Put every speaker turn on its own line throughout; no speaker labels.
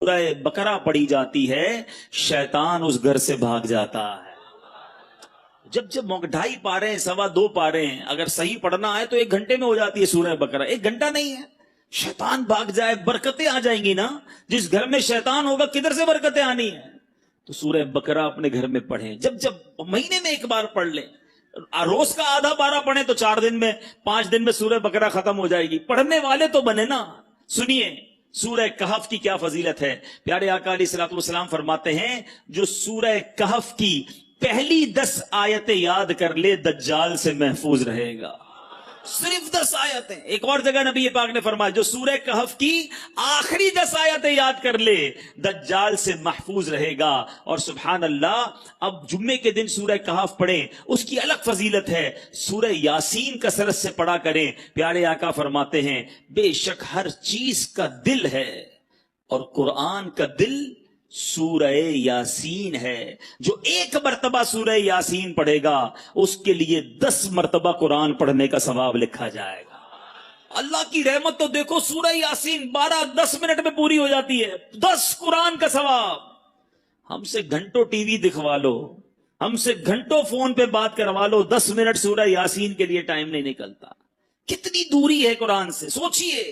سورہ بقرہ پڑھی جاتی ہے شیطان اس گھر سے بھاگ جاتا ہے. جب 2.5 پارے ہیں 2.25 پارے ہیں، اگر صحیح پڑھنا ہے تو 1 گھنٹے میں ہو جاتی ہے سورہ بقرہ. 1 گھنٹہ نہیں ہے. شیطان بھاگ جائے برکتیں آ جائیں گی نا. جس گھر میں شیطان ہوگا کدھر سے برکتیں آنی ہیں؟ تو سورہ بقرہ اپنے گھر میں پڑھیں. جب مہینے میں 1 بار پڑھ لیں. روز کا آدھا پارہ پڑھیں تو 4 دن میں 5 دن میں سورہ بقرہ ختم ہو جائے گی. پڑھنے والے تو بنے نا. سنیے سورہ کہف کی کیا فضیلت ہے. پیارے آقا علیہ الصلوۃ والسلام فرماتے ہیں جو سورہ کہف کی پہلی 10 آیتیں یاد کر لے دجال سے محفوظ رہے گا. صرف 10 آیتیں. ایک اور جگہ نبی پاک نے فرمایا جو سورہ کہف کی آخری 10 آیتیں یاد کر لے دجال سے محفوظ رہے گا. اور سبحان اللہ اب جمعے کے دن سورہ کہف پڑھیں اس کی الگ فضیلت ہے. سورہ یاسین کثرت سے پڑھا کریں. پیارے آقا فرماتے ہیں بے شک ہر چیز کا دل ہے اور قرآن کا دل سورہ یاسین ہے. جو 1 مرتبہ سورہ یاسین پڑھے گا اس کے لیے 10 مرتبہ قرآن پڑھنے کا ثواب لکھا جائے گا. اللہ کی رحمت تو دیکھو سورہ یاسین 12-10 منٹ میں پوری ہو جاتی ہے. 10 قرآن کا ثواب. ہم سے گھنٹوں ٹی وی دکھوا لو، ہم سے گھنٹوں فون پہ بات کروا لو، 10 منٹ سورہ یاسین کے لیے ٹائم نہیں نکلتا. کتنی دوری ہے قرآن سے. سوچئے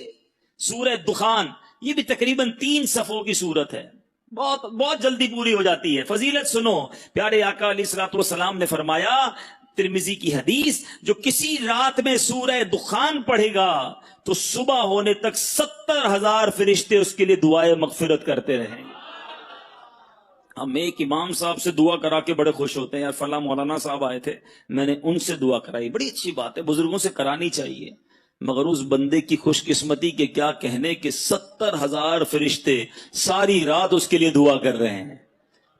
سورہ دخان یہ بھی تقریباً 3 صفوں کی صورت ہے. بہت جلدی پوری ہو جاتی ہے. فضیلت سنو. پیارے آقا علیہ الصلوۃ والسلام نے فرمایا ترمذی کی حدیث جو کسی رات میں سورہ دخان پڑھے گا تو صبح ہونے تک 70,000 فرشتے اس کے لیے دعائے مغفرت کرتے رہیں گے. ہم ایک امام صاحب سے دعا کرا کے بڑے خوش ہوتے ہیں. یار فلاں مولانا صاحب آئے تھے میں نے ان سے دعا کرائی. بڑی اچھی بات ہے، بزرگوں سے کرانی چاہیے. مگر اس بندے کی خوش قسمتی کے کیا کہنے کہ 70,000 فرشتے ساری رات اس کے لیے دعا کر رہے ہیں.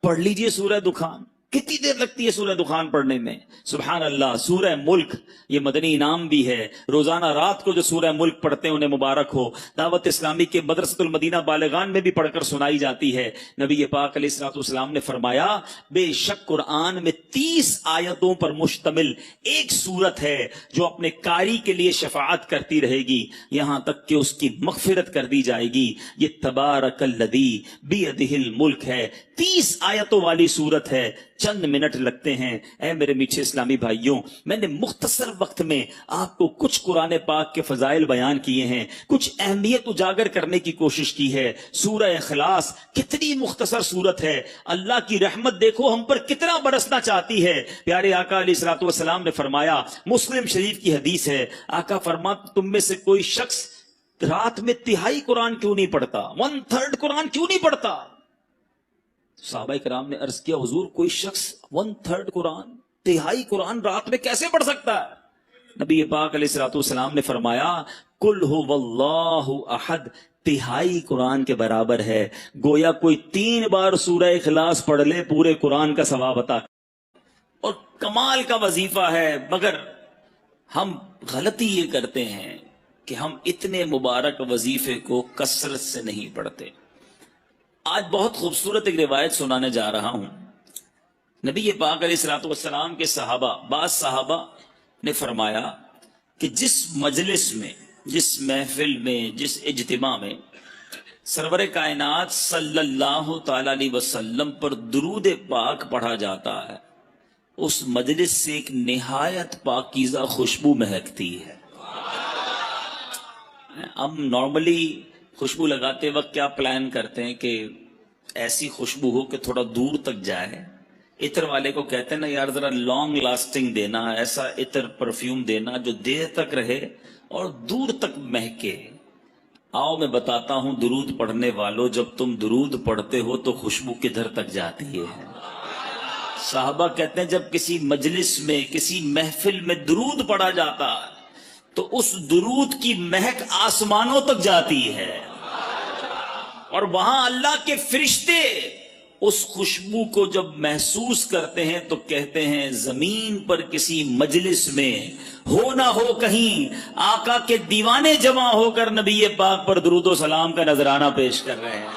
پڑھ لیجئے سورہ دخان. کتنی دیر لگتی ہے سورہ دخان پڑھنے میں؟ سبحان اللہ. سورہ ملک یہ مدنی انعام بھی ہے. روزانہ رات کو جو سورہ ملک پڑھتے ہیں انہیں مبارک ہو. دعوت اسلامی کے مدرسۃ المدینہ بالغان میں بھی پڑھ کر سنائی جاتی ہے. نبی پاک علیہ الصلوۃ والسلام نے فرمایا بے شک قرآن میں 30 آیتوں پر مشتمل ایک سورت ہے جو اپنے قاری کے لیے شفاعت کرتی رہے گی یہاں تک کہ اس کی مغفرت کر دی جائے گی. یہ تبارک الذی بیدہ الملک ہے. 30 آیتوں والی سورت ہے. چند منٹ لگتے ہیں. اے میرے میٹھے اسلامی بھائیوں میں نے مختصر وقت میں آپ کو کچھ قرآن پاک کے فضائل بیان کیے ہیں، کچھ اہمیت اجاگر کرنے کی کوشش کی ہے. سورہ اخلاص کتنی مختصر سورت ہے. اللہ کی رحمت دیکھو ہم پر کتنا برسنا چاہتی ہے. پیارے آقا علیہ الصلوۃ والسلام نے فرمایا مسلم شریف کی حدیث ہے آقا فرماتے تم میں سے کوئی شخص رات میں 1/3 قرآن کیوں نہیں پڑھتا، 1/3 قرآن کیوں نہیں پڑھتا؟ صحابہ کرام نے عرض کیا حضور کوئی شخص 1/3 قرآن 1/3 قرآن رات میں کیسے پڑھ سکتا ہے؟ نبی پاک علیہ الصلوۃ والسلام نے فرمایا قل هو اللہ احد 1/3 قرآن کے برابر ہے. گویا کوئی 3 بار سورہ اخلاص پڑھ لے پورے قرآن کا ثواب عطا. اور کمال کا وظیفہ ہے. مگر ہم غلطی یہ کرتے ہیں کہ ہم اتنے مبارک وظیفے کو کثرت سے نہیں پڑھتے. آج بہت خوبصورت ایک روایت سنانے جا رہا ہوں. نبی پاک علیہ الصلوۃ والسلام کے صحابہ بعض صحابہ نے فرمایا کہ جس مجلس میں، جس محفل میں، جس اجتماع میں سرور کائنات صلی اللہ تعالی علیہ وسلم پر درود پاک پڑھا جاتا ہے اس مجلس سے ایک نہایت پاکیزہ خوشبو مہکتی ہے. ہم نارملی خوشبو لگاتے وقت کیا پلان کرتے ہیں کہ ایسی خوشبو ہو کہ تھوڑا دور تک جائے. عطر والے کو کہتے ہیں نا یار ذرا لانگ لاسٹنگ دینا، ایسا عطر پرفیوم دینا جو دیر تک رہے اور دور تک مہکے. آؤ میں بتاتا ہوں درود پڑھنے والوں جب تم درود پڑھتے ہو تو خوشبو کدھر تک جاتی ہے. صحابہ کہتے ہیں جب کسی مجلس میں کسی محفل میں درود پڑھا جاتا ہے تو اس درود کی مہک آسمانوں تک جاتی ہے اور وہاں اللہ کے فرشتے اس خوشبو کو جب محسوس کرتے ہیں تو کہتے ہیں زمین پر کسی مجلس میں ہو نہ ہو کہیں آقا کے دیوانے جمع ہو کر نبی پاک پر درود و سلام کا نذرانہ پیش کر رہے ہیں.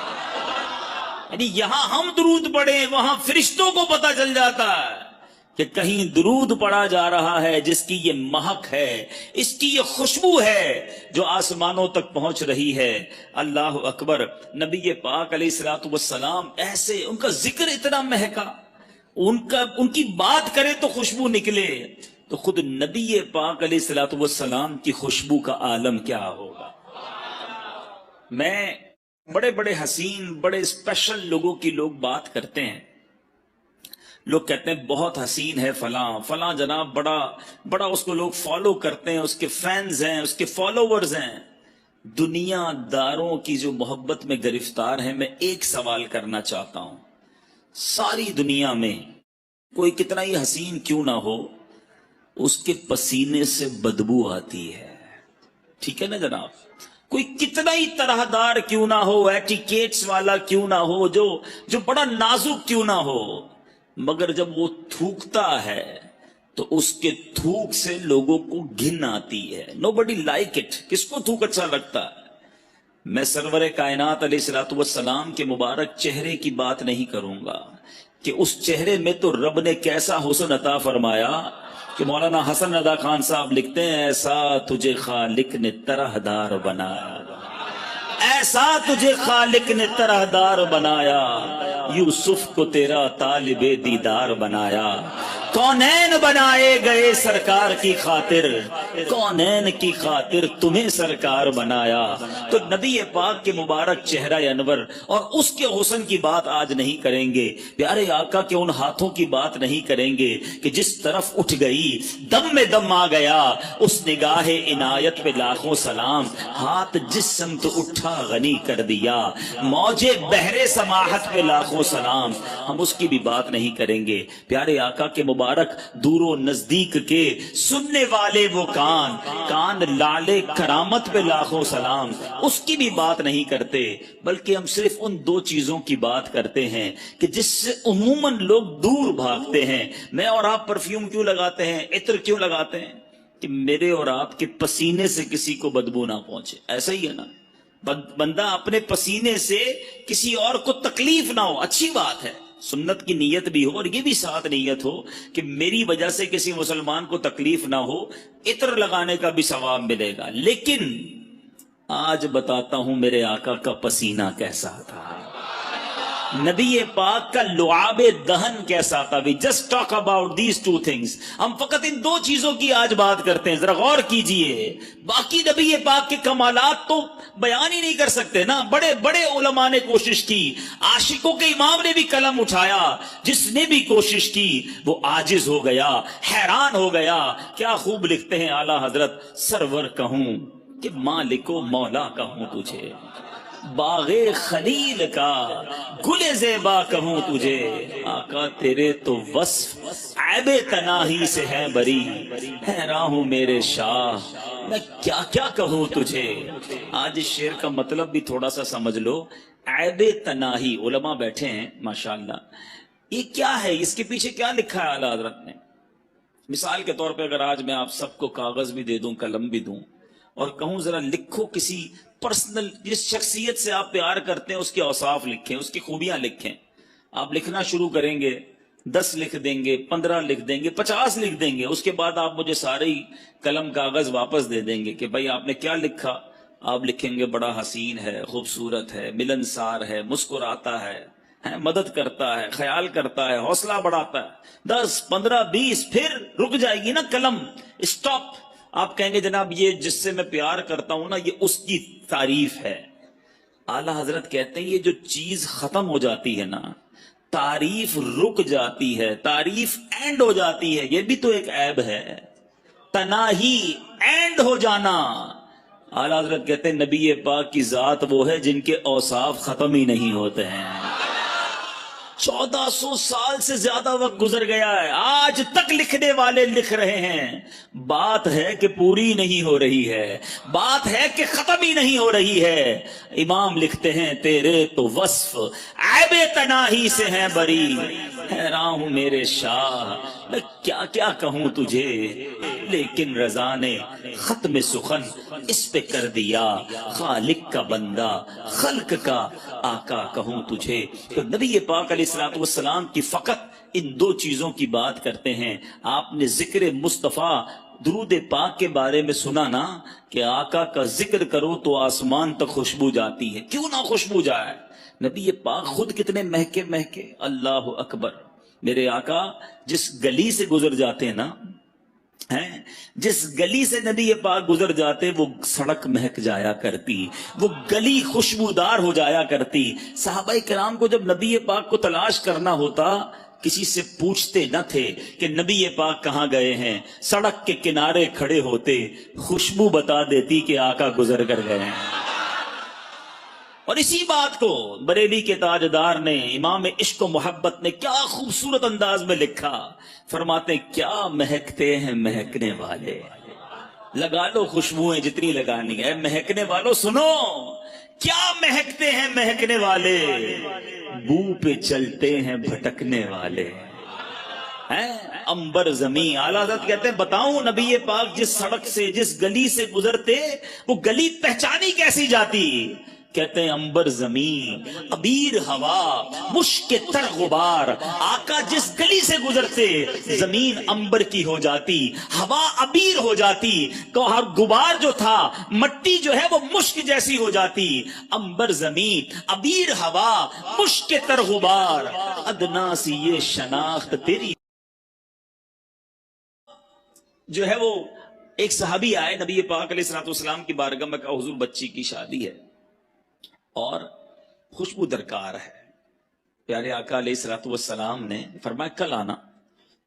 یعنی یہاں ہم درود پڑھیں وہاں فرشتوں کو پتہ چل جاتا ہے کہ کہیں درود پڑا جا رہا ہے جس کی یہ مہک ہے، اس کی یہ خوشبو ہے جو آسمانوں تک پہنچ رہی ہے۔ اللہ اکبر۔ نبی پاک علیہ الصلوۃ والسلام ایسے، ان کا ذکر اتنا مہکا، ان کی بات کرے تو خوشبو نکلے، تو خود نبی پاک علیہ الصلوۃ والسلام کی خوشبو کا عالم کیا ہوگا۔ میں بڑے بڑے حسین، بڑے اسپیشل لوگوں کی لوگ بات کرتے ہیں، لوگ کہتے ہیں بہت حسین ہے فلاں فلاں جناب، بڑا اس کو لوگ فالو کرتے ہیں، اس کے فینز ہیں، اس کے فالوورز ہیں۔ دنیا داروں کی جو محبت میں گرفتار ہیں، میں ایک سوال کرنا چاہتا ہوں، ساری دنیا میں کوئی کتنا ہی حسین کیوں نہ ہو، اس کے پسینے سے بدبو آتی ہے، ٹھیک ہے نا جناب؟ کوئی کتنا ہی طرح دار کیوں نہ ہو، ایٹیکیٹس والا کیوں نہ ہو، جو بڑا نازک کیوں نہ ہو، مگر جب وہ تھوکتا ہے تو اس کے تھوک سے لوگوں کو گھن آتی ہے۔ Nobody like it. کس کو تھوک اچھا لگتا ہے؟ میں سرور کائنات علیہ الصلوۃ والسلام کے مبارک چہرے کی بات نہیں کروں گا کہ اس چہرے میں تو رب نے کیسا حسن عطا فرمایا کہ مولانا حسن رضا خان صاحب لکھتے ہیں، ایسا تجھے خالق نے طرح دار بنایا، ایسا تجھے خالق نے طرح دار بنایا، یوسف کو تیرا طالب دیدار بنایا، کونین بنائے گئے سرکار کی خاطر، کونین کی خاطر تمہیں سرکار بنایا۔ تو نبی پاک کے مبارک چہرہ انور اور اس کے حسن کی بات آج نہیں کریں گے، پیارے آقا کے ان ہاتھوں کی بات نہیں کریں گے کہ جس طرف اٹھ گئی دم میں دم آ گیا، اس نگاہ عنایت پہ لاکھوں سلام، ہاتھ جس سمت اٹھا غنی کر دیا، موجے بحر سماحت پہ لاکھوں سلام۔ ہم اس کی بھی بات نہیں کریں گے۔ پیارے آقا کے مبارک دور و نزدیک کے سننے والے وہ کان لالے کرامت پہ لاکھوں سلام، اس کی بھی بات نہیں کرتے، بلکہ ہم صرف ان دو چیزوں کی بات کرتے ہیں کہ جس سے عموماً لوگ دور بھاگتے ہیں۔ میں اور آپ پرفیوم کیوں لگاتے ہیں، عطر کیوں لگاتے ہیں؟ کہ میرے اور آپ کے پسینے سے کسی کو بدبو نہ پہنچے۔ ایسا ہی ہے نا، بندہ اپنے پسینے سے کسی اور کو تکلیف نہ ہو، اچھی بات ہے، سنت کی نیت بھی ہو اور یہ بھی ساتھ نیت ہو کہ میری وجہ سے کسی مسلمان کو تکلیف نہ ہو، عطر لگانے کا بھی ثواب ملے گا۔ لیکن آج بتاتا ہوں میرے آقا کا پسینہ کیسا تھا، نبی پاک کا لعاب دہن کیسا تھا۔ We just talk about these two things۔ ہم فقط ان دو چیزوں کی آج بات کرتے ہیں، ذرا غور کیجئے۔ باقی نبی پاک کے کمالات تو بیان ہی نہیں کر سکتے نا، بڑے بڑے علماء نے کوشش کی، عاشقوں کے امام نے بھی قلم اٹھایا، جس نے بھی کوشش کی وہ عاجز ہو گیا، حیران ہو گیا۔ کیا خوب لکھتے ہیں اعلیٰ حضرت، سرور کہوں کہ مالک و مولا کہوں تجھے، باغ خلیل کا گل زیبا کہوں تجھے، آقا تیرے تو وصف عیب تناہی سے ہے بری، حیران ہوں میرے شاہ میں کیا کیا کہوں تجھے۔ آج اس شعر کا مطلب بھی تھوڑا سا سمجھ لو۔ عیب تناہی، علماء بیٹھے ہیں ماشاءاللہ، یہ کیا ہے، اس کے پیچھے کیا لکھا ہے اعلیٰ حضرت نے؟ مثال کے طور پہ اگر آج میں آپ سب کو کاغذ بھی دے دوں، قلم بھی دوں، اور کہوں ذرا لکھو کسی پرسنل، جس شخصیت سے آپ پیار کرتے ہیں اس کے اوصاف لکھیں، اس کی خوبیاں لکھیں، آپ لکھنا شروع کریں گے، 10 لکھ دیں گے، 15 لکھ دیں گے، 50 لکھ دیں گے، اس کے بعد آپ مجھے سارے ہی قلم کاغذ واپس دے دیں گے کہ بھائی آپ نے کیا لکھا؟ آپ لکھیں گے بڑا حسین ہے، خوبصورت ہے، ملنسار ہے، مسکراتا ہے، مدد کرتا ہے، خیال کرتا ہے، حوصلہ بڑھاتا ہے۔ 10 15 20 پھر رک جائے گی نا قلم، اسٹاپ۔ آپ کہیں گے جناب یہ جس سے میں پیار کرتا ہوں نا، یہ اس کی تعریف ہے۔ اعلیٰ حضرت کہتے ہیں یہ جو چیز ختم ہو جاتی ہے نا، تعریف رک جاتی ہے، تعریف اینڈ ہو جاتی ہے، یہ بھی تو ایک عیب ہے، تناہی اینڈ ہو جانا۔ اعلیٰ حضرت کہتے ہیں نبی پاک کی ذات وہ ہے جن کے اوصاف ختم ہی نہیں ہوتے ہیں۔ 1400 سال سے زیادہ وقت گزر گیا ہے، آج تک لکھنے والے لکھ رہے ہیں، بات ہے کہ پوری نہیں ہو رہی ہے، بات ہے کہ ختم ہی نہیں ہو رہی ہے۔ امام لکھتے ہیں تیرے تو وصف عیب تناہی سے ہیں بری، حیران ہوں میرے شاہ میں کیا کیا کہوں تجھے، لیکن رضا نے ختم سخن اس پہ کر دیا، خالق کا بندہ خلق کا آقا کہوں تجھے۔ تو نبی پاک علیہ الصلوۃ والسلام کی فقط ان دو چیزوں کی بات کرتے ہیں۔ آپ نے ذکر مصطفیٰ درود پاک کے بارے میں سنا نا کہ آقا کا ذکر کرو تو آسمان تک خوشبو جاتی ہے، کیوں نہ خوشبو جائے؟ نبی پاک خود کتنے مہکے مہکے، اللہ اکبر۔ میرے آقا جس گلی سے گزر جاتے ہیں نا، جس گلی سے نبی پاک گزر جاتے وہ سڑک مہک جایا کرتی، وہ گلی خوشبودار ہو جایا کرتی۔ صحابہ کرام کو جب نبی پاک کو تلاش کرنا ہوتا کسی سے پوچھتے نہ تھے کہ نبی پاک کہاں گئے ہیں، سڑک کے کنارے کھڑے ہوتے، خوشبو بتا دیتی کہ آقا گزر کر گئے ہیں۔ اور اسی بات کو بریلی کے تاجدار نے، امام عشق و محبت نے کیا خوبصورت انداز میں لکھا، فرماتے ہیں کیا مہکتے ہیں مہکنے والے، لگا لو خوشبوئیں جتنی لگانی ہے، مہکنے والوں سنو کیا مہکتے ہیں مہکنے والے، بو پہ چلتے ہیں بھٹکنے والے، امبر زمین۔ اعلیٰ حضرت کہتے ہیں بتاؤں نبی پاک جس سڑک سے جس گلی سے گزرتے وہ گلی پہچانی کیسی جاتی؟ کہتے ہیں امبر زمین، ابیر ہوا، مشک تر غبار۔ آقا جس گلی سے گزرتے زمین امبر کی ہو جاتی، ہوا ابیر ہو جاتی، ہر غبار جو تھا مٹی جو ہے وہ مشک جیسی ہو جاتی۔ امبر زمین، ابیر ہوا، مشک تر غبار، ادنا سی یہ شناخت تیری۔ جو ہے وہ ایک صحابی آئے نبی پاک علیہ الصلوۃ والسلام کی بارگاہ میں، کہا حضور بچی کی شادی ہے اور خوشبو درکار ہے۔ پیارے آقا علیہ الصلوۃ والسلام نے فرمایا کل آنا،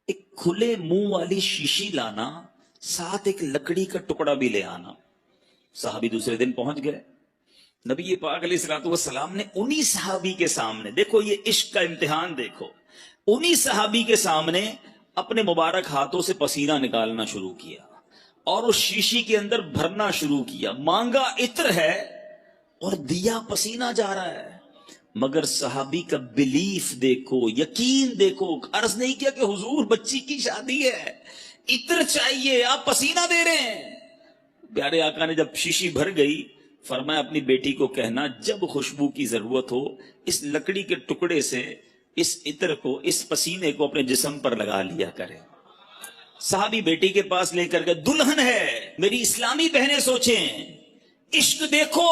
ایک کھلے منہ والی شیشی لانا، ساتھ ایک لکڑی کا ٹکڑا بھی لے آنا۔ صحابی دوسرے دن پہنچ گئے۔ نبی پاک علیہ الصلوۃ والسلام نے انہی صحابی کے سامنے، دیکھو یہ عشق کا امتحان دیکھو، انہی صحابی کے سامنے اپنے مبارک ہاتھوں سے پسینہ نکالنا شروع کیا اور اس شیشی کے اندر بھرنا شروع کیا۔ مانگا عطر ہے اور دیا پسینہ جا رہا ہے، مگر صحابی کا بلیف دیکھو، یقین دیکھو۔ عرض نہیں کیا کہ حضور بچی کی شادی ہے، عطر چاہیے، آپ پسینہ دے رہے ہیں۔ پیارے آقا نے جب شیشی بھر گئی فرمایا اپنی بیٹی کو کہنا جب خوشبو کی ضرورت ہو اس لکڑی کے ٹکڑے سے اس عطر کو، اس پسینے کو اپنے جسم پر لگا لیا کرے۔ صحابی بیٹی کے پاس لے کر کے، دلہن ہے، میری اسلامی بہنیں سوچیں، عشق دیکھو،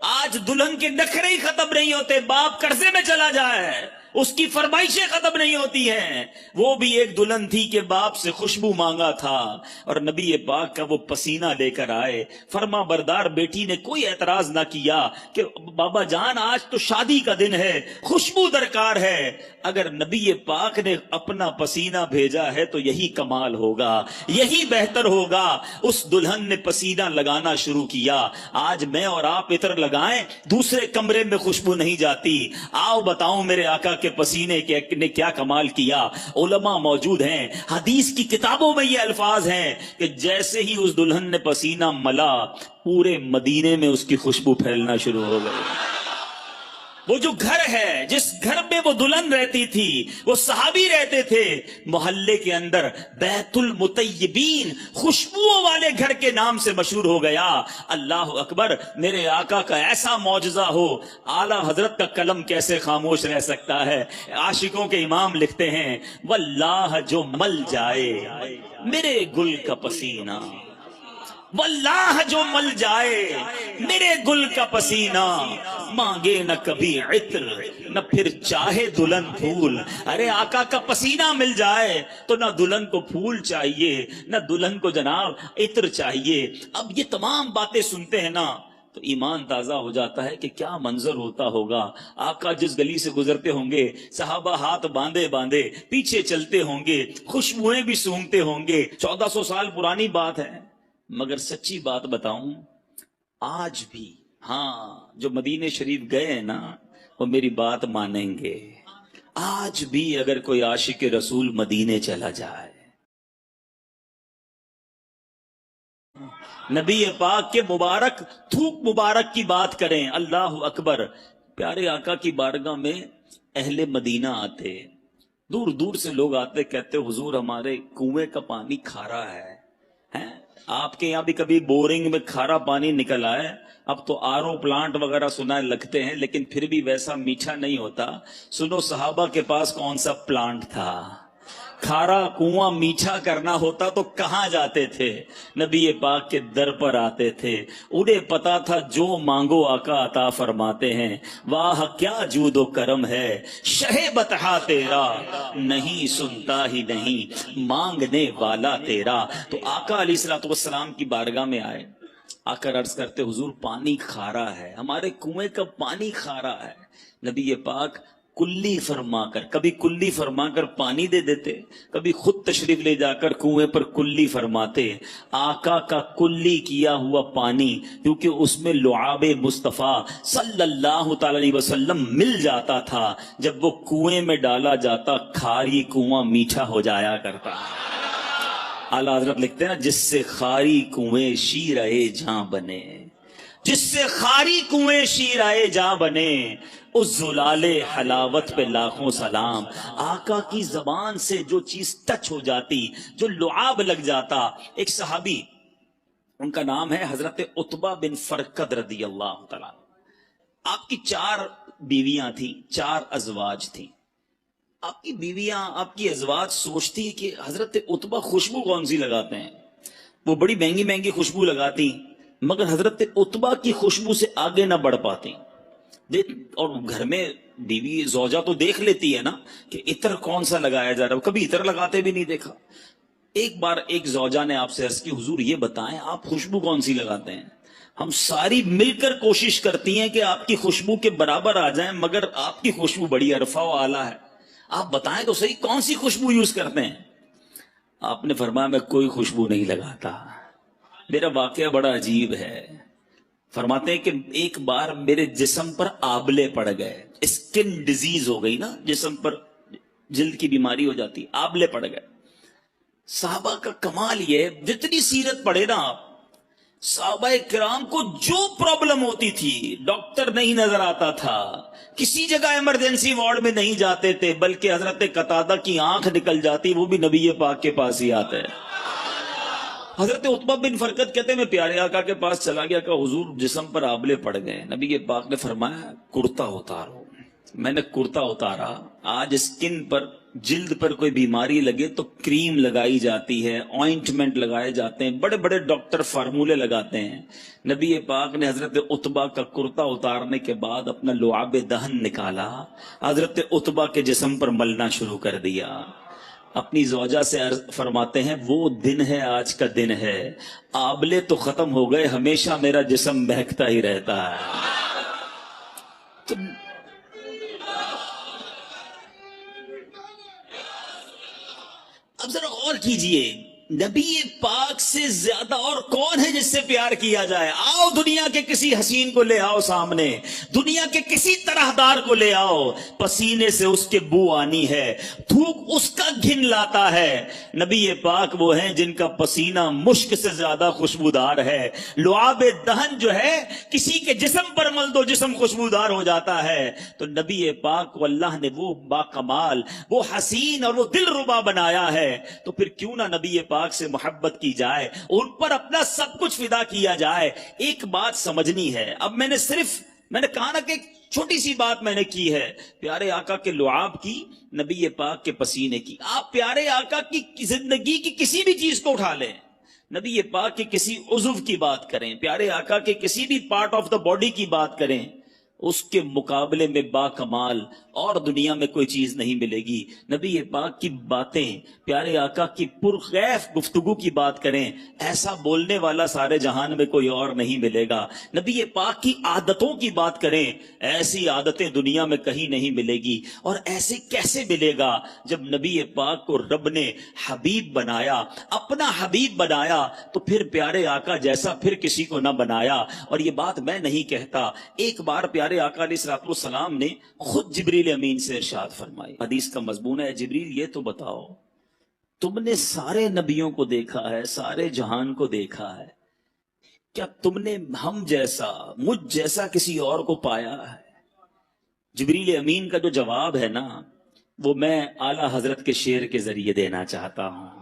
آج دلہن کے نخرے ہی ختم نہیں ہوتے، باپ قرضے میں چلا جائے اس کی فرمائشیں ختم نہیں ہوتی ہیں۔ وہ بھی ایک دلہن تھی کہ باپ سے خوشبو مانگا تھا اور نبی پاک کا وہ پسینہ لے کر آئے۔ فرما بردار بیٹی نے کوئی اعتراض نہ کیا کہ بابا جان آج تو شادی کا دن ہے، خوشبو درکار ہے۔ اگر نبی پاک نے اپنا پسینہ بھیجا ہے تو یہی کمال ہوگا، یہی بہتر ہوگا۔ اس دلہن نے پسینہ لگانا شروع کیا۔ آج میں اور آپ عطر لگائیں دوسرے کمرے میں خوشبو نہیں جاتی۔ آؤ بتاؤں میرے آقا کے پسینے نے کیا کمال کیا۔ علماء موجود ہیں، حدیث کی کتابوں میں یہ الفاظ ہیں کہ جیسے ہی اس دلہن نے پسینہ ملا پورے مدینے میں اس کی خوشبو پھیلنا شروع ہو گئی۔ وہ جو گھر ہے جس گھر میں وہ دلہن رہتی تھی، وہ صحابی رہتے تھے، محلے کے اندر بیت المطیبین، خوشبوؤں والے گھر کے نام سے مشہور ہو گیا۔ اللہ اکبر، میرے آقا کا ایسا معجزہ ہو، اعلیٰ حضرت کا قلم کیسے خاموش رہ سکتا ہے؟ عاشقوں کے امام لکھتے ہیں واللہ جو مل جائے میرے گل کا پسینہ، واللہ جو مل جائے میرے گل کا پسینہ، مانگے نہ کبھی عطر نہ پھر چاہے دلہن پھول۔ ارے آقا کا پسینہ مل جائے تو نہ دلہن کو پھول چاہیے نہ دلہن کو جناب عطر چاہیے۔ اب یہ تمام باتیں سنتے ہیں نا تو ایمان تازہ ہو جاتا ہے کہ کیا منظر ہوتا ہوگا۔ آقا جس گلی سے گزرتے ہوں گے صحابہ ہاتھ باندھے باندھے پیچھے چلتے ہوں گے، خوشبوئیں بھی سونگتے ہوں گے۔ 1400 سال پرانی بات ہے، مگر سچی بات بتاؤں آج بھی، ہاں جو مدینے شریف گئے ہیں نا وہ میری بات مانیں گے، آج بھی اگر کوئی عاشق رسول مدینے چلا جائے، نبی پاک کے مبارک تھوک مبارک کی بات کریں، اللہ اکبر۔ پیارے آقا کی بارگاہ میں اہل مدینہ آتے، دور دور سے لوگ آتے، کہتے حضور ہمارے کنویں کا پانی کھارا ہے، ہیں آپ کے یہاں بھی کبھی بورنگ میں کھارا پانی نکل آئے؟ اب تو آرو پلانٹ وغیرہ سنا لگتے ہیں، لیکن پھر بھی ویسا میٹھا نہیں ہوتا۔ سنو صحابہ کے پاس کون سا پلانٹ تھا؟ کھارا کنواں میٹھا کرنا ہوتا تو کہاں جاتے تھے؟ نبی پاک کے در پر آتے تھے۔ انہیں پتا تھا جو مانگو آقا عطا فرماتے ہیں۔ واہ کیا جود و کرم ہے شہ بطحا تیرا، نہیں سنتا ہی نہیں مانگنے والا تیرا۔ تو آقا علیہ الصلوۃ والسلام کی بارگاہ میں آئے، آ کر عرض کرتے حضور پانی کھارا ہے، ہمارے کنویں کا پانی کھارا ہے۔ نبی پاک کلی فرما کر، کبھی کلی فرما کر پانی دے دیتے، کبھی خود تشریف لے جا کر کنویں پر کلی فرماتے۔ آقا کا کلی کیا ہوا پانی، کیونکہ اس میں لعاب مصطفیٰ صلی اللہ تعالی علیہ وسلم مل جاتا تھا، جب وہ کنویں میں ڈالا جاتا کھاری کنواں میٹھا ہو جایا کرتا۔ اعلیٰ حضرت لکھتے ہیں نا، جس سے خاری کنویں شیرائے جاں بنے، جس سے خاری کنویں شیرائے جاں بنے، اس زلال حلاوت پہ لاکھوں سلام۔ آقا کی زبان سے جو چیز ٹچ ہو جاتی، جو لعاب لگ جاتا۔ ایک صحابی، ان کا نام ہے حضرت عتبہ بن فرقد رضی اللہ تعالیٰ۔ آپ کی 4 بیویاں تھیں، 4 ازواج تھیں۔ آپ کی بیویاں، آپ کی ازواج سوچتی کہ حضرت عتبہ خوشبو کون سی لگاتے ہیں، وہ بڑی مہنگی مہنگی خوشبو لگاتی، مگر حضرت عتبہ کی خوشبو سے آگے نہ بڑھ پاتی۔ اور گھر میں بیوی زوجہ تو دیکھ لیتی ہے نا کہ عطر کون سا لگایا جا رہا ہے، کبھی عطر لگاتے بھی نہیں دیکھا۔ ایک بار ایک زوجہ نے آپ سے عرض کی حضور یہ بتائیں آپ خوشبو کون سی لگاتے ہیں؟ ہم ساری مل کر کوشش کرتی ہیں کہ آپ کی خوشبو کے برابر آ جائیں، مگر آپ کی خوشبو بڑی عرفہ و اعلیٰ ہے، آپ بتائیں تو صحیح کون سی خوشبو یوز کرتے ہیں؟ آپ نے فرمایا میں کوئی خوشبو نہیں لگاتا۔ میرا واقعہ بڑا عجیب ہے۔ فرماتے ہیں کہ ایک بار میرے جسم پر آبلے پڑ گئے، اسکن ڈیزیز ہو گئی نا، جسم پر جلد کی بیماری ہو جاتی، آبلے پڑ گئے۔ صحابہ کا کمال یہ، جتنی سیرت پڑھے نا آپ، صحابہ کرام کو جو پرابلم ہوتی تھی ڈاکٹر نہیں نظر آتا تھا، کسی جگہ ایمرجنسی وارڈ میں نہیں جاتے تھے، بلکہ حضرت قتادہ کی آنکھ نکل جاتی وہ بھی نبی پاک کے پاس ہی آتے۔ حضرت عتبہ بن فرقد کہتے ہیں میں پیارے آقا کے پاس چلا گیا کہ حضور جسم پر آبلے پڑ گئے۔ نبی پاک نے فرمایا کرتا اتارو۔ میں نے کرتا اتارا۔ آج اسکن پر، جلد پر کوئی بیماری لگے تو کریم لگائی جاتی ہے، آئنٹمنٹ لگائے جاتے ہیں، بڑے بڑے ڈاکٹر فارمولے لگاتے ہیں۔ نبی پاک نے حضرت عتبہ کا کرتا اتارنے کے بعد اپنا لعاب دہن نکالا، حضرت عتبہ کے جسم پر ملنا شروع کر دیا۔ اپنی زوجہ سے فرماتے ہیں وہ دن ہے، آج کا دن ہے، آبلے تو ختم ہو گئے، ہمیشہ میرا جسم بہکتا ہی رہتا ہے۔ تو اب ذرا غور کیجئے، نبی پاک سے زیادہ اور کون ہے جس سے پیار کیا جائے؟ آؤ دنیا کے کسی حسین کو لے آؤ سامنے، دنیا کے کسی طرحدار کو لے آؤ، پسینے سے اس کے بو آنی ہے، تھوک اس کا گھن لاتا ہے۔ نبی پاک وہ ہیں جن کا پسینہ مشک سے زیادہ خوشبودار ہے۔ لعاب دہن جو ہے کسی کے جسم پر مل دو جسم خوشبودار ہو جاتا ہے۔ تو نبی پاک کو اللہ نے وہ باکمال، وہ حسین اور وہ دل ربا بنایا ہے، تو پھر کیوں نہ نبی پاک سے محبت کی جائے، ان پر اپنا سب کچھ فدا کیا جائے۔ ایک بات سمجھنی ہے، اب میں نے کہا نا کہ ایک چھوٹی سی بات میں نے کی ہے، پیارے آقا کے لعاب کی، نبی پاک کے پسینے کی۔ آپ پیارے آقا کی زندگی کی کسی بھی چیز کو اٹھا لیں، نبی پاک کے کسی عضو کی بات کریں، پیارے آقا کے کسی بھی پارٹ آف دا باڈی کی بات کریں، اس کے مقابلے میں با کمال اور دنیا میں کوئی چیز نہیں ملے گی۔ نبی پاک کی باتیں، پیارے آقا کی پرخیف گفتگو کی بات کریں، ایسا بولنے والا سارے جہان میں کوئی اور نہیں ملے گا۔ نبی پاک کی عادتوں کی بات کریں، ایسی عادتیں دنیا میں کہیں نہیں ملے گی۔ اور ایسے کیسے ملے گا جب نبی پاک کو رب نے حبیب بنایا، اپنا حبیب بنایا، تو پھر پیارے آقا جیسا پھر کسی کو نہ بنایا۔ اور یہ بات میں نہیں کہتا، ایک بار پیارے آقا علیہ الصلوۃ والسلام نے خود جبریل امین سے ارشاد فرمائی، حدیث کا مضمون ہے، جبریل یہ تو بتاؤ تم نے سارے نبیوں کو دیکھا ہے، سارے جہان کو دیکھا ہے، کیا تم نے ہم جیسا، مجھ جیسا کسی اور کو پایا ہے؟ جبریل امین کا جو جواب ہے نا، وہ میں اعلیٰ حضرت کے شعر کے ذریعے دینا چاہتا ہوں۔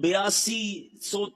8200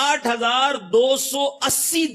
8280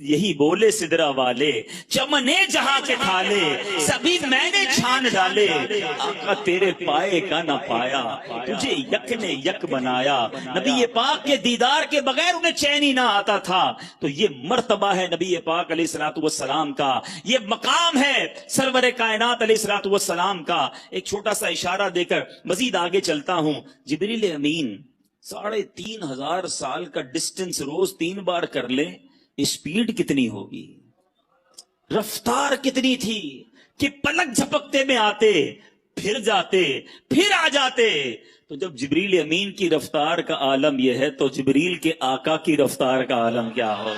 یہی بولے سدرا والے چمنے جہاں کے کھالے سبھی میں نے چھان ڈالے آقا تیرے پائے کا نہ پایا تجھے یک نے یک بنایا نبی پاک کے دیدار کے بغیر انہیں چین ہی نہ آتا تھا تو یہ مرتبہ ہے نبی پاک علیہ الصلوۃ والسلام کا یہ مقام ہے سرور کائنات علیہ الصلوۃ والسلام کا ایک چھوٹا سا اشارہ دے کر مزید آگے چلتا ہوں جبریل امین 3500 سال کا ڈسٹنس روز 3 بار کر لیں اسپیڈ کتنی ہوگی رفتار کتنی تھی کہ پلک جھپکتے میں آتے پھر جاتے پھر آ جاتے تو جب جبریل امین کی رفتار کا عالم یہ ہے تو جبریل کے آقا کی رفتار کا عالم کیا ہو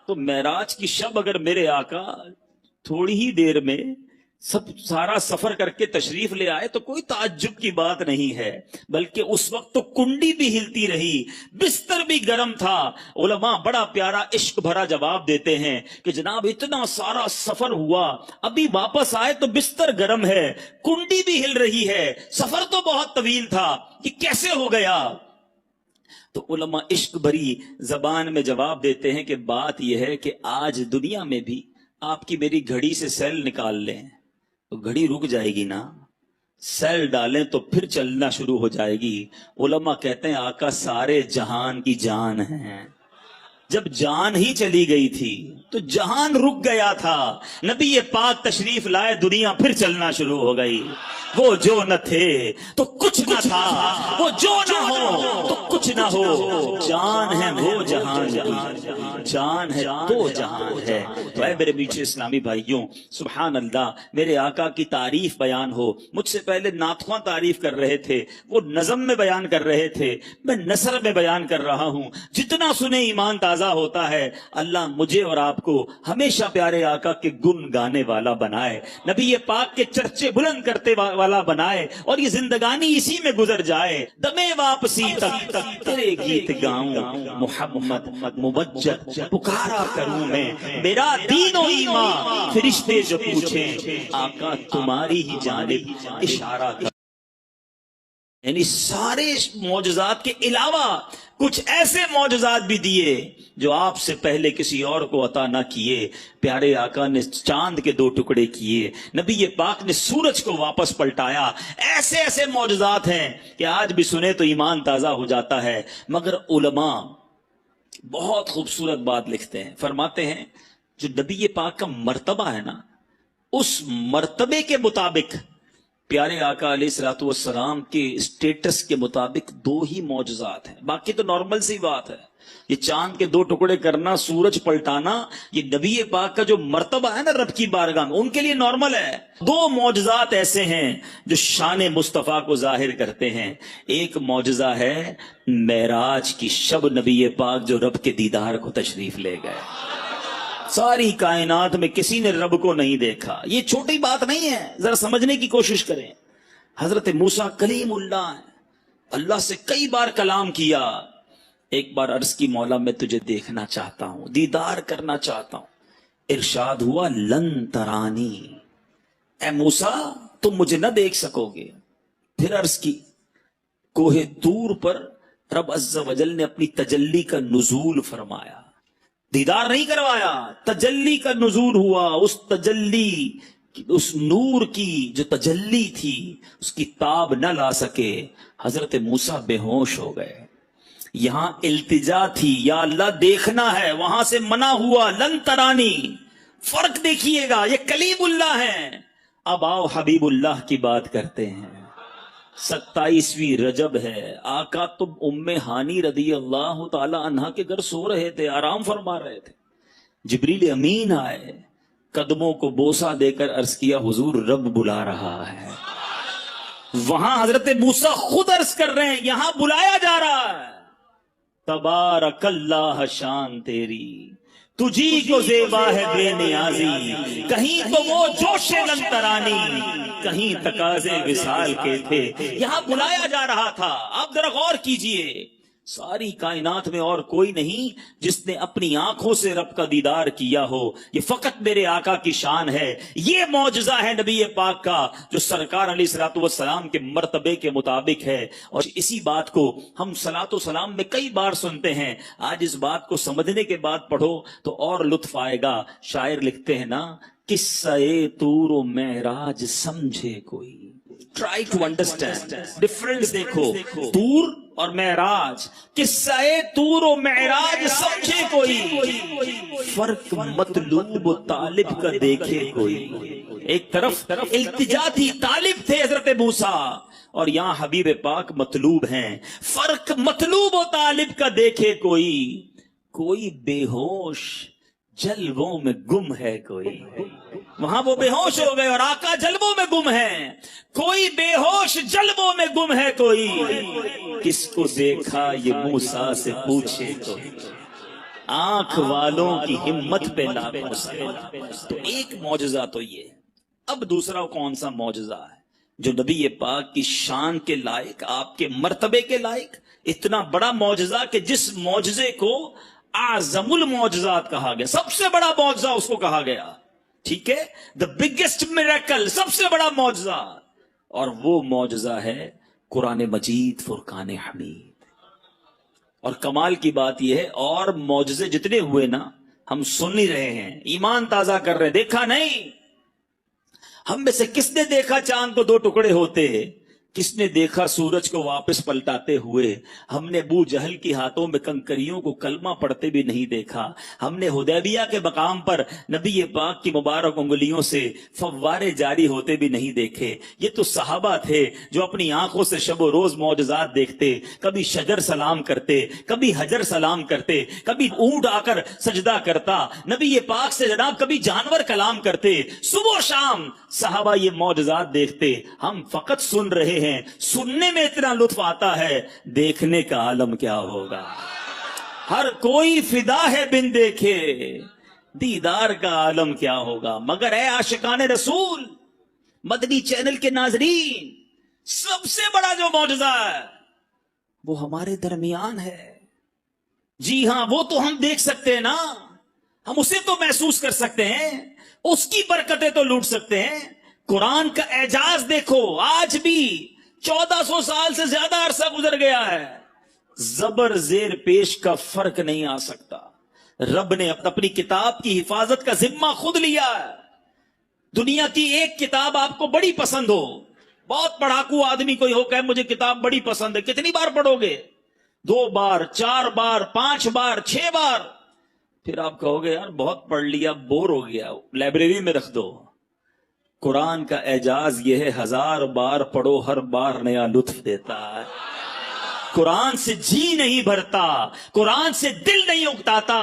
تو معراج کی شب اگر میرے آقا تھوڑی ہی دیر میں سارا سفر کر کے تشریف لے آئے تو کوئی تعجب کی بات نہیں ہے بلکہ اس وقت تو کنڈی بھی ہلتی رہی بستر بھی گرم تھا علماء بڑا پیارا عشق بھرا جواب دیتے ہیں کہ جناب اتنا سارا سفر ہوا ابھی واپس آئے تو بستر گرم ہے کنڈی بھی ہل رہی ہے سفر تو بہت طویل تھا یہ کیسے ہو گیا تو علماء عشق بھری زبان میں جواب دیتے ہیں کہ بات یہ ہے کہ آج دنیا میں بھی آپ کی میری گھڑی سے سیل نکال لیں تو گھڑی رک جائے گی نا سیل ڈالیں تو پھر چلنا شروع ہو جائے گی علماء کہتے ہیں آقا سارے جہان کی جان ہیں جب جان ہی چلی گئی تھی تو جہان رک گیا تھا نبی پاک تشریف لائے دنیا پھر چلنا شروع ہو گئی وہ جو نہ تھے تو کچھ نہ تھا وہ جو نہ ہو تو کچھ نہ ہو جان ہے وہ جہان جان ہے تو جہان ہے تو اے میرے میٹھے اسلامی بھائیوں سبحان اللہ میرے آقا کی تعریف بیان ہو مجھ سے پہلے نعتخواں تعریف کر رہے تھے وہ نظم میں بیان کر رہے تھے میں نثر میں بیان کر رہا ہوں جتنا سنے ایمان تازہ ہوتا ہے اللہ مجھے اور آپ کو ہمیشہ پیارے آقا کے گن گانے والا بنائے نبی پاک کے چرچے بلند کرتے والا بنائے اور یہ زندگانی اسی میں گزر جائے دمے واپسی تک تیرے گیت گاؤں محمد مبجل پکارا کروں میں میرا دین و ایمان فرشتے جو پوچھیں آقا تمہاری ہی جانب اشارہ کر یعنی سارے معجزات کے علاوہ کچھ ایسے معجزات بھی دیے جو آپ سے پہلے کسی اور کو عطا نہ کیے پیارے آقا نے چاند کے 2 ٹکڑے کیے نبی پاک نے سورج کو واپس پلٹایا ایسے ایسے معجزات ہیں کہ آج بھی سنے تو ایمان تازہ ہو جاتا ہے مگر علماء بہت خوبصورت بات لکھتے ہیں فرماتے ہیں جو نبی پاک کا مرتبہ ہے نا اس مرتبے کے مطابق پیارے آقا علیہ الصلوۃ والسلام کے اسٹیٹس کے مطابق 2 ہی معجزات ہیں باقی تو نارمل سی بات ہے یہ چاند کے 2 ٹکڑے کرنا سورج پلٹانا یہ نبی پاک کا جو مرتبہ ہے نا رب کی بارگاہ میں ان کے لیے نارمل ہے 2 معجزات ایسے ہیں جو شان مصطفیٰ کو ظاہر کرتے ہیں ایک معجزہ ہے معراج کی شب نبی پاک جو رب کے دیدار کو تشریف لے گئے ساری کائنات میں کسی نے رب کو نہیں دیکھا یہ چھوٹی بات نہیں ہے ذرا سمجھنے کی کوشش کریں حضرت موسیٰ کلیم اللہ ہے اللہ سے کئی بار کلام کیا ایک بار عرض کی مولا میں تجھے دیکھنا چاہتا ہوں دیدار کرنا چاہتا ہوں ارشاد ہوا لن ترانی اے موسیٰ تم مجھے نہ دیکھ سکو گے پھر عرض کی کوہ طور پر رب عز و جل نے اپنی تجلی کا نزول فرمایا دیدار نہیں کروایا تجلی کا نزول ہوا اس تجلی اس نور کی جو تجلی تھی اس کی تاب نہ لا سکے حضرت موسیٰ بے ہوش ہو گئے یہاں التجا تھی یا اللہ دیکھنا ہے وہاں سے منع ہوا لن ترانی فرق دیکھیے گا یہ کلیم اللہ ہے اب آؤ حبیب اللہ کی بات کرتے ہیں 27ویں رجب ہے آقا تو ام ہانی رضی اللہ تعالی عنہ کے گھر سو رہے تھے آرام فرما رہے تھے جبریل امین آئے قدموں کو بوسہ دے کر عرض کیا حضور رب بلا رہا ہے وہاں حضرت موسیٰ خود عرض کر رہے ہیں یہاں بلایا جا رہا ہے تبارک اللہ شان تیری تجھی کو زیبا ہے بے نیازی کہیں تو وہ جوش لن ترانی کہیں تقاضے وصال کے تھے یہاں بلایا جا رہا تھا آپ ذرا غور کیجئے ساری کائنات میں اور کوئی نہیں جس نے اپنی آنکھوں سے رب کا دیدار کیا ہو، یہ فقط میرے آقا کی شان ہے۔ یہ معجزہ ہے نبی پاک کا جو سرکار علیہ الصلوۃ والسلام کے مرتبے کے مطابق ہے، اور اسی بات کو ہم صلاۃ و سلام میں کئی بار سنتے ہیں۔ آج اس بات کو سمجھنے کے بعد پڑھو تو اور لطف آئے گا۔ شاعر لکھتے ہیں نا، قصہ طور و معراج سمجھے کوئی، ٹرائی ٹو انڈرسٹینڈ ڈفرنس، دیکھو طور اور معراج، قصہ طور و معراج سمجھے کوئی، فرق مطلوب و طالب کا دیکھے کوئی۔ ایک طرف التجا تھی، طالب تھے حضرت موسیٰ، اور یہاں حبیب پاک مطلوب ہیں۔ فرق مطلوب و طالب کا دیکھے کوئی، کوئی بے ہوش جلووں میں گم ہے کوئی۔ وہاں وہ بے ہوش ہو گئے اور آقا جلووں میں گم ہے۔ کوئی بے ہوش جلووں میں گم ہے کوئی، کس کو دیکھا یہ موسیٰ سے پوچھے کوئی۔ آنکھ والوں کی ہمت پہ لاکھوں سلام۔ تو ایک معجزہ تو یہ، اب دوسرا کون سا معجزہ ہے جو نبی پاک کی شان کے لائق، آپ کے مرتبے کے لائق، اتنا بڑا معجزہ کہ جس معجزے کو اعظم المعجزات کہا گیا، سب سے بڑا معجزہ اس کو کہا گیا، ٹھیک ہے، the biggest miracle، سب سے بڑا معجزہ، اور وہ معجزہ ہے قرآن مجید فرقان حمید۔ اور کمال کی بات یہ ہے، اور معجزے جتنے ہوئے نا ہم سن ہی رہے ہیں، ایمان تازہ کر رہے ہیں، دیکھا نہیں۔ ہم میں سے کس نے دیکھا چاند کو دو ٹکڑے ہوتے، کس نے دیکھا سورج کو واپس پلٹاتے ہوئے؟ ہم نے ابو جہل کی ہاتھوں میں کنکریوں کو کلمہ پڑھتے بھی نہیں دیکھا۔ ہم نے حدیبیہ کے مقام پر نبی پاک کی مبارک انگلیوں سے فوارے جاری ہوتے بھی نہیں دیکھے۔ یہ تو صحابہ تھے جو اپنی آنکھوں سے شب و روز معجزات دیکھتے، کبھی شجر سلام کرتے، کبھی حجر سلام کرتے، کبھی اونٹ آ کر سجدہ کرتا، نبی پاک سے جناب کبھی جانور کلام کرتے، صبح و شام صحابہ یہ معجزات دیکھتے۔ ہم فقط سن رہے ہیں، سننے میں اتنا لطف آتا ہے، دیکھنے کا عالم کیا ہوگا۔ ہر کوئی فدا ہے بن دیکھے، دیدار کا عالم کیا ہوگا۔ مگر اے عاشقان رسول، مدنی چینل کے ناظرین، سب سے بڑا جو معجزہ ہے وہ ہمارے درمیان ہے۔ جی ہاں، وہ تو ہم دیکھ سکتے ہیں نا، ہم اسے تو محسوس کر سکتے ہیں، اس کی برکتیں تو لوٹ سکتے ہیں۔ قرآن کا اعجاز دیکھو، آج بھی 1400 سال سے زیادہ عرصہ گزر گیا ہے، زبر زیر پیش کا فرق نہیں آ سکتا۔ رب نے اپنی کتاب کی حفاظت کا ذمہ خود لیا ہے۔ دنیا کی ایک کتاب آپ کو بڑی پسند ہو، بہت پڑھاکو آدمی کوئی ہو کہ مجھے کتاب بڑی پسند ہے، کتنی بار پڑھو گے؟ 2 بار، 4 بار، 5 بار، 6 بار، پھر آپ کہو گے یار بہت پڑھ لیا، بور ہو گیا، لائبریری میں رکھ دو۔ قرآن کا اعجاز یہ ہے، 1000 بار پڑھو، ہر بار نیا لطف دیتا ہے۔ قرآن سے جی نہیں بھرتا، قرآن سے دل نہیں اکتاتا۔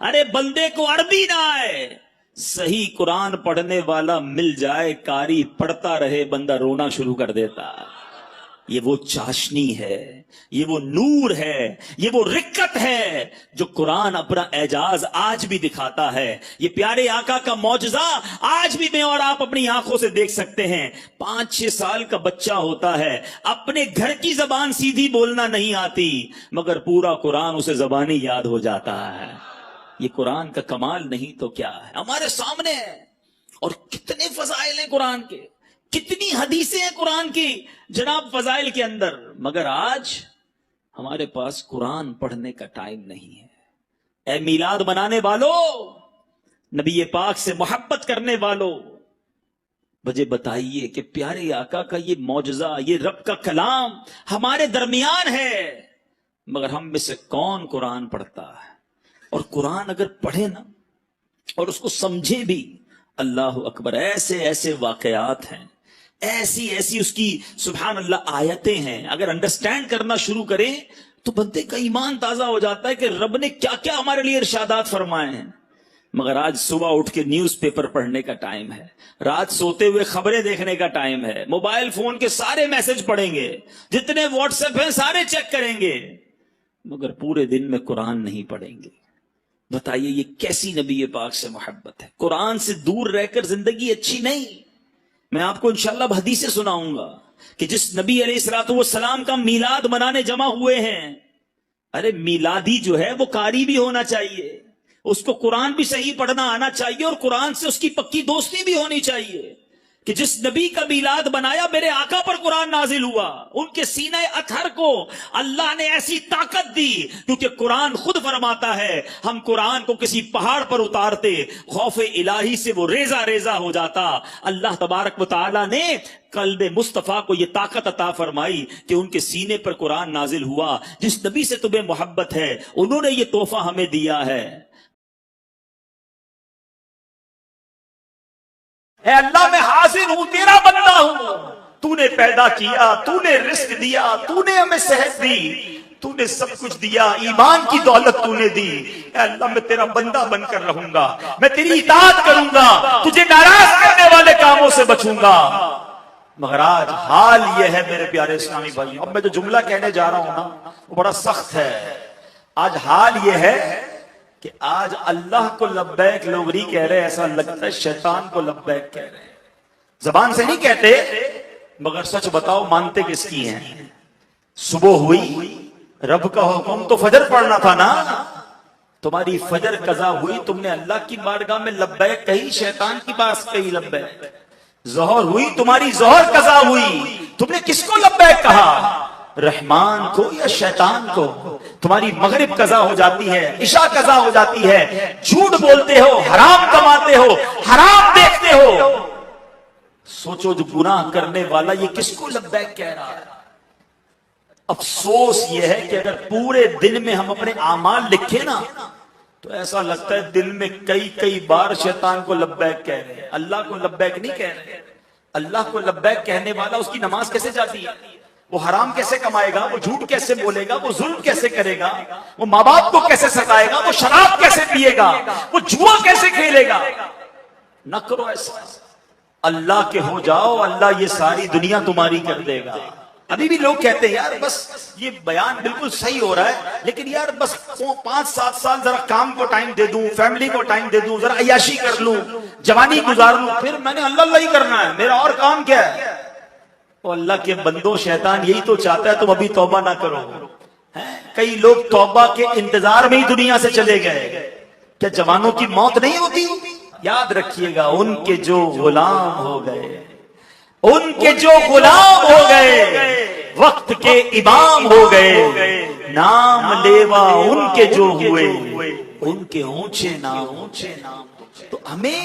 ارے بندے کو عربی نہ آئے، صحیح قرآن پڑھنے والا مل جائے، قاری پڑھتا رہے، بندہ رونا شروع کر دیتا۔ یہ وہ چاشنی ہے، یہ وہ نور ہے، یہ وہ رکت ہے جو قرآن اپنا اعجاز آج بھی دکھاتا ہے۔ یہ پیارے آقا کا معجزہ آج بھی میں اور آپ اپنی آنکھوں سے دیکھ سکتے ہیں۔ 5-6 سال کا بچہ ہوتا ہے، اپنے گھر کی زبان سیدھی بولنا نہیں آتی، مگر پورا قرآن اسے زبانی یاد ہو جاتا ہے۔ یہ قرآن کا کمال نہیں تو کیا ہے، ہمارے سامنے ہے۔ اور کتنے فضائل ہیں قرآن کے، کتنی حدیثیں ہیں قرآن کی جناب فضائل کے اندر، مگر آج ہمارے پاس قرآن پڑھنے کا ٹائم نہیں ہے۔ اے میلاد منانے والوں، نبی پاک سے محبت کرنے والوں، مجھے بتائیے کہ پیارے آقا کا یہ معجزہ، یہ رب کا کلام ہمارے درمیان ہے، مگر ہم میں سے کون قرآن پڑھتا ہے؟ اور قرآن اگر پڑھے نا اور اس کو سمجھے بھی، اللہ اکبر، ایسے ایسے واقعات ہیں، ایسی ایسی اس کی سبحان اللہ آیتیں ہیں، اگر انڈرسٹینڈ کرنا شروع کریں تو بندے کا ایمان تازہ ہو جاتا ہے کہ رب نے کیا کیا ہمارے لیے ارشادات فرمائے ہیں۔ مگر آج صبح اٹھ کے نیوز پیپر پڑھنے کا ٹائم ہے، رات سوتے ہوئے خبریں دیکھنے کا ٹائم ہے، موبائل فون کے سارے میسج پڑھیں گے، جتنے واٹس ایپ ہیں سارے چیک کریں گے، مگر پورے دن میں قرآن نہیں پڑھیں گے۔ بتائیے یہ کیسی نبی پاک سے محبت ہے؟ قرآن سے دور رہ کر زندگی اچھی نہیں۔ میں آپ کو انشاءاللہ حدیثیں سناؤں گا کہ جس نبی علیہ الصلوۃ والسلام کا میلاد منانے جمع ہوئے ہیں، ارے میلادی جو ہے وہ قاری بھی ہونا چاہیے، اس کو قرآن بھی صحیح پڑھنا آنا چاہیے، اور قرآن سے اس کی پکی دوستی بھی ہونی چاہیے کہ جس نبی کا میلاد بنایا میرے آقا پر قرآن نازل ہوا، ان کے سینہ اطہر کو اللہ نے ایسی طاقت دی، کیونکہ قرآن خود فرماتا ہے ہم قرآن کو کسی پہاڑ پر اتارتے خوف الہی سے وہ ریزہ ریزہ ہو جاتا۔ اللہ تبارک و تعالی نے قلب مصطفیٰ کو یہ طاقت عطا فرمائی کہ ان کے سینے پر قرآن نازل ہوا۔ جس نبی سے تمہیں محبت ہے انہوں نے یہ تحفہ ہمیں دیا ہے۔ اے اللہ میں حاضر ہوں، تیرا بندہ ہوں، تو نے پیدا کیا، تو نے رزق دیا، تو نے ہمیں صحت دی، تو نے سب کچھ دیا، ایمان کی دولت تو نے دی۔ اے اللہ میں تیرا بندہ بن کر رہوں گا، میں تیری اطاعت کروں گا، تجھے ناراض کرنے والے کاموں سے بچوں گا۔ مگر آج حال یہ ہے میرے پیارے اسلامی بھائی، اب میں جو جملہ کہنے جا رہا ہوں نا وہ بڑا سخت ہے۔ آج حال یہ ہے کہ آج اللہ کو لبیک لوگ نہیں کہہ رہے، ایسا لگتا ہے شیطان کو لبیک کہہ رہے ہیں۔ زبان سے نہیں کہتے، مگر سچ بتاؤ مانتے کس کی ہیں؟ صبح ہوئی، رب کا حکم تو فجر پڑھنا تھا نا، تمہاری فجر قضا ہوئی، تم نے اللہ کی بارگاہ میں لبیک کہی، شیطان کی بات کہی لبیک۔ ظہر ہوئی، تمہاری ظہر قضا ہوئی، تم نے کس کو لبیک کہا؟ رحمان کو یا شیطان کو؟ تمہاری مغرب قضا ہو جاتی ہے، عشاء قضا ہو جاتی ہے، جھوٹ بولتے ہو، حرام کماتے ہو، حرام دیکھتے ہو، سوچو جو گناہ کرنے والا یہ کس کو لبیک کہہ رہا ہے؟ افسوس یہ ہے کہ اگر پورے دن میں ہم اپنے اعمال لکھیں نا تو ایسا لگتا ہے دن میں کئی بار شیطان کو لبیک کہہ رہے ہیں، اللہ کو لبیک نہیں کہہ رہے۔ اللہ کو لبیک کہنے والا اس کی نماز کیسے جاتی ہے؟ وہ حرام کیسے کمائے گا؟ وہ جھوٹ کیسے بولے گا؟ وہ ظلم کیسے کرے گا؟ وہ ماں باپ کو کیسے ستائے گا؟ وہ شراب کیسے پیے گا؟ وہ جوا کیسے کھیلے گا؟ نہ کرو ایسا، اللہ کے ہو جاؤ، اللہ یہ ساری دنیا تمہاری کر دے گا۔ ابھی بھی لوگ کہتے ہیں یار بس یہ بیان بالکل صحیح ہو رہا ہے، لیکن یار بس 5-7 سال ذرا کام کو ٹائم دے دوں، فیملی کو ٹائم دے دوں، ذرا عیاشی کر لوں، جوانی گزار لوں، پھر میں نے اللہ ہی کرنا ہے، میرا اور کام کیا ہے؟ وہ اللہ کے بندوں، شیطان یہی تو چاہتا ہے تم ابھی توبہ نہ کرو۔ کئی لوگ توبہ کے انتظار میں ہی دنیا سے چلے گئے۔ کیا جوانوں کی موت نہیں ہوتی؟ یاد رکھیے گا، ان کے جو غلام ہو گئے، ان کے جو غلام ہو گئے، وقت کے امام ہو گئے، نام لیوا ان کے جو ہوئے، ان کے اونچے نام۔ تو ہمیں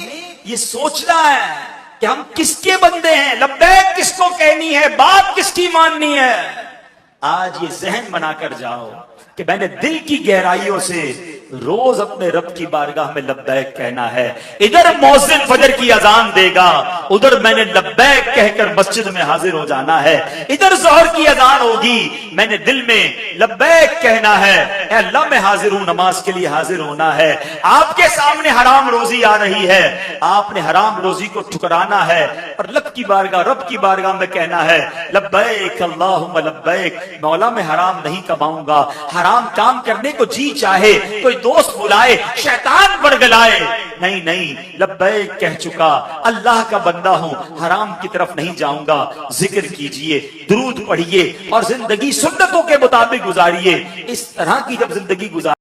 یہ سوچنا ہے کہ ہم کس کے بندے ہیں، لبیک کس کو کہنی ہے، بات کس کی ماننی ہے۔ آج یہ ذہن بنا کر جاؤ کہ میں نے دل کی گہرائیوں سے روز اپنے رب کی بارگاہ میں لبیک کہنا ہے۔ ادھر مؤذن فجر کی اذان دے گا، ادھر میں نے لبیک کہہ کر مسجد میں حاضر ہو جانا ہے۔ ادھر ظہر کی اذان ہوگی، میں نے دل میں لبیک کہنا ہے، اے اللہ میں حاضر ہوں، نماز کے لیے حاضر ہونا ہے۔ آپ کے سامنے حرام روزی آ رہی ہے، آپ نے حرام روزی کو ٹھکرانا ہے اور رب کی بارگاہ میں کہنا ہے لبیک اللہم لبیک، مولا میں حرام نہیں کماؤں گا۔ حرام کام کرنے کو جی چاہے، کوئی دوست بلائے، شیطان بڑگلائے، نہیں، لبیک کہہ چکا، اللہ کا بندہ ہوں، حرام کی طرف نہیں جاؤں گا۔ ذکر کیجئے، درود پڑھیے اور زندگی سنتوں کے مطابق گزاریے۔ اس طرح کی جب زندگی گزار